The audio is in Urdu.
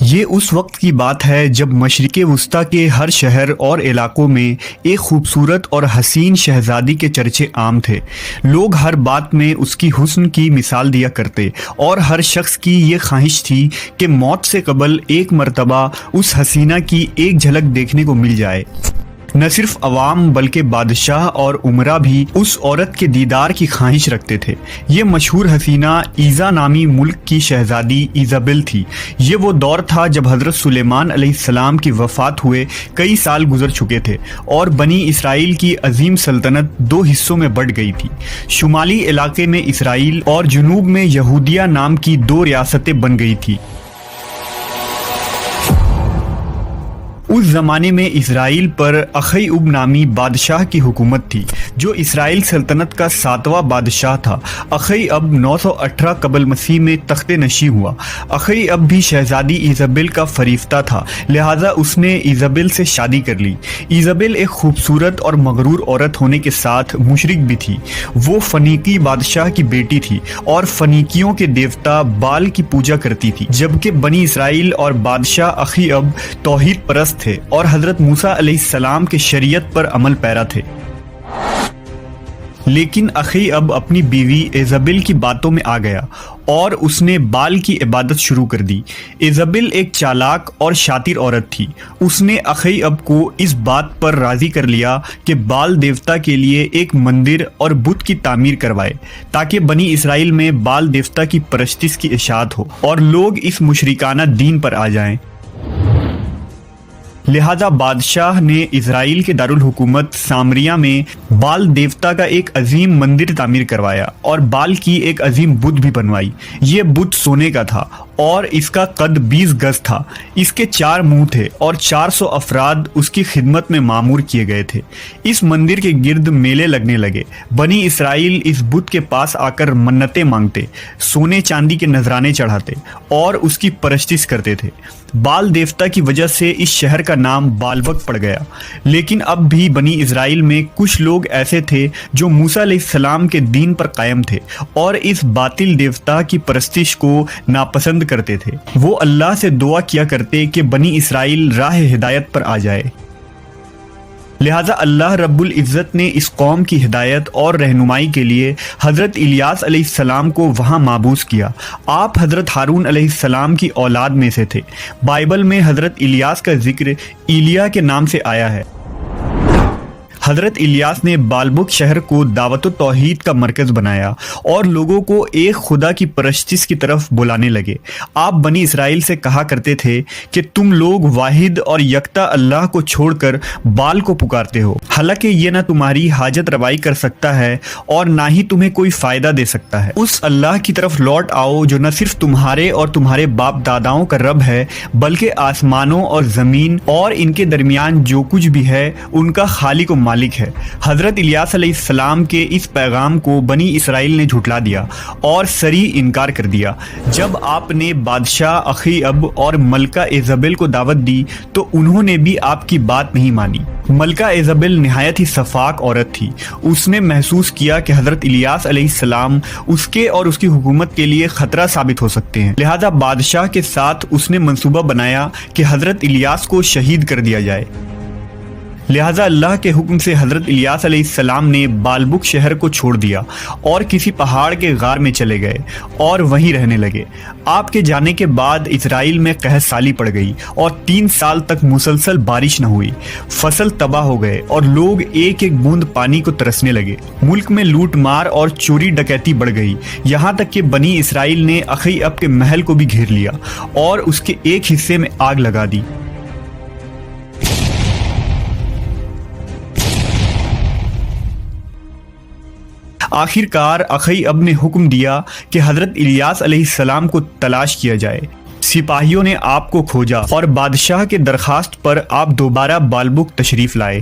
یہ اس وقت کی بات ہے جب مشرق وسطیٰ کے ہر شہر اور علاقوں میں ایک خوبصورت اور حسین شہزادی کے چرچے عام تھے۔ لوگ ہر بات میں اس کی حسن کی مثال دیا کرتے اور ہر شخص کی یہ خواہش تھی کہ موت سے قبل ایک مرتبہ اس حسینہ کی ایک جھلک دیکھنے کو مل جائے۔ نہ صرف عوام بلکہ بادشاہ اور امراء بھی اس عورت کے دیدار کی خواہش رکھتے تھے۔ یہ مشہور حسینہ ایزا نامی ملک کی شہزادی ایزابل تھی۔ یہ وہ دور تھا جب حضرت سلیمان علیہ السلام کی وفات ہوئے کئی سال گزر چکے تھے اور بنی اسرائیل کی عظیم سلطنت دو حصوں میں بٹ گئی تھی۔ شمالی علاقے میں اسرائیل اور جنوب میں یہودیہ نام کی دو ریاستیں بن گئی تھی۔ اس زمانے میں اسرائیل پر اخیعب نامی بادشاہ کی حکومت تھی جو اسرائیل سلطنت کا 7واں بادشاہ تھا۔ اخیعب 918 قبل مسیح میں تخت نشین ہوا۔ اخیعب بھی شہزادی ایزابل کا فریفتہ تھا، لہٰذا اس نے ایزابل سے شادی کر لی۔ ایزابل ایک خوبصورت اور مغرور عورت ہونے کے ساتھ مشرک بھی تھی۔ وہ فنیقی بادشاہ کی بیٹی تھی اور فنیقیوں کے دیوتا بال کی پوجا کرتی تھی، جبکہ بنی اسرائیل اور بادشاہ اخیعب توحید پرست تھے اور حضرت موسیٰ علیہ السلام کے شریعت پر عمل پیرا تھے۔ لیکن اخیعب اپنی بیوی ایزابل کی باتوں میں آ گیا اور اس نے بال کی عبادت شروع کر دی۔ ایزابل ایک چالاک اور شاطر عورت تھی۔ اس نے اخیعب کو اس بات پر راضی کر لیا کہ بال دیوتا کے لیے ایک مندر اور بت کی تعمیر کروائے تاکہ بنی اسرائیل میں بال دیوتا کی پرستش کی اشاعت ہو اور لوگ اس مشرکانہ دین پر آ جائیں۔ لہذا بادشاہ نے اسرائیل کے دارالحکومت سامریہ میں بال دیوتا کا ایک عظیم مندر تعمیر کروایا اور بال کی ایک عظیم بت بھی بنوائی۔ یہ بت سونے کا تھا اور اس کا قد 20 گز تھا۔ اس کے 4 منہ تھے اور 400 افراد اس کی خدمت میں مامور کیے گئے تھے۔ اس مندر کے گرد میلے لگنے لگے۔ بنی اسرائیل اس بت کے پاس آ کر منتیں مانگتے، سونے چاندی کے نذرانے چڑھاتے اور اس کی پرستش کرتے تھے۔ بال دیوتا کی وجہ سے اس شہر کا نام بالبک پڑ گیا۔ لیکن اب بھی بنی اسرائیل میں کچھ لوگ ایسے تھے جو موسیٰ علیہ السلام کے دین پر قائم تھے اور اس باطل دیوتا کی پرستش کو ناپسند کرتے تھے۔ وہ اللہ سے دعا کیا کرتے کہ بنی اسرائیل راہ ہدایت پر آ جائے۔ لہٰذا اللہ رب العزت نے اس قوم کی ہدایت اور رہنمائی کے لیے حضرت الیاس علیہ السلام کو وہاں مابعوث کیا۔ آپ حضرت ہارون علیہ السلام کی اولاد میں سے تھے۔ بائبل میں حضرت الیاس کا ذکر ایلیا کے نام سے آیا ہے۔ حضرت الیاس نے بالبک شہر کو دعوت و توحید کا مرکز بنایا اور لوگوں کو ایک خدا کی پرستش کی طرف بلانے لگے۔ آپ بنی اسرائیل سے کہا کرتے تھے کہ تم لوگ واحد اور یکتا اللہ کو چھوڑ کر بال کو پکارتے ہو، حالانکہ یہ نہ تمہاری حاجت روائی کر سکتا ہے اور نہ ہی تمہیں کوئی فائدہ دے سکتا ہے۔ اس اللہ کی طرف لوٹ آؤ جو نہ صرف تمہارے اور تمہارے باپ داداؤں کا رب ہے بلکہ آسمانوں اور زمین اور ان کے درمیان جو کچھ بھی ہے ان کا خالق و مالک ہے۔ حضرت الیاس علیہ السلام کے اس پیغام کو بنی اسرائیل نے جھٹلا دیا اور صریح انکار کر دیا۔ جب آپ نے بادشاہ اخیعب اور ملکہ ایزابل کو دعوت دی تو انہوں نے بھی آپ کی بات نہیں مانی۔ ملکہ ایزابل نہایت ہی صفاک عورت تھی۔ اس نے محسوس کیا کہ حضرت الیاس علیہ السلام اس کے اور اس کی حکومت کے لیے خطرہ ثابت ہو سکتے ہیں، لہذا بادشاہ کے ساتھ اس نے منصوبہ بنایا کہ حضرت الیاس کو شہید کر دیا جائے۔ لہٰذا اللہ کے حکم سے حضرت الیاس علیہ السلام نے بالبک شہر کو چھوڑ دیا اور کسی پہاڑ کے غار میں چلے گئے اور وہیں رہنے لگے۔ آپ کے جانے کے بعد اسرائیل میں قحط سالی پڑ گئی اور 3 سال تک مسلسل بارش نہ ہوئی۔ فصل تباہ ہو گئے اور لوگ ایک ایک بوند پانی کو ترسنے لگے۔ ملک میں لوٹ مار اور چوری ڈکیتی بڑھ گئی، یہاں تک کہ بنی اسرائیل نے اخیعب کے محل کو بھی گھیر لیا اور اس کے ایک حصے میں آگ لگا دی۔ آخر کار اخیعب نے حکم دیا کہ حضرت الیاس علیہ السلام کو تلاش کیا جائے۔ سپاہیوں نے آپ کو کھوجا اور بادشاہ کے درخواست پر آپ دوبارہ بالبک تشریف لائے۔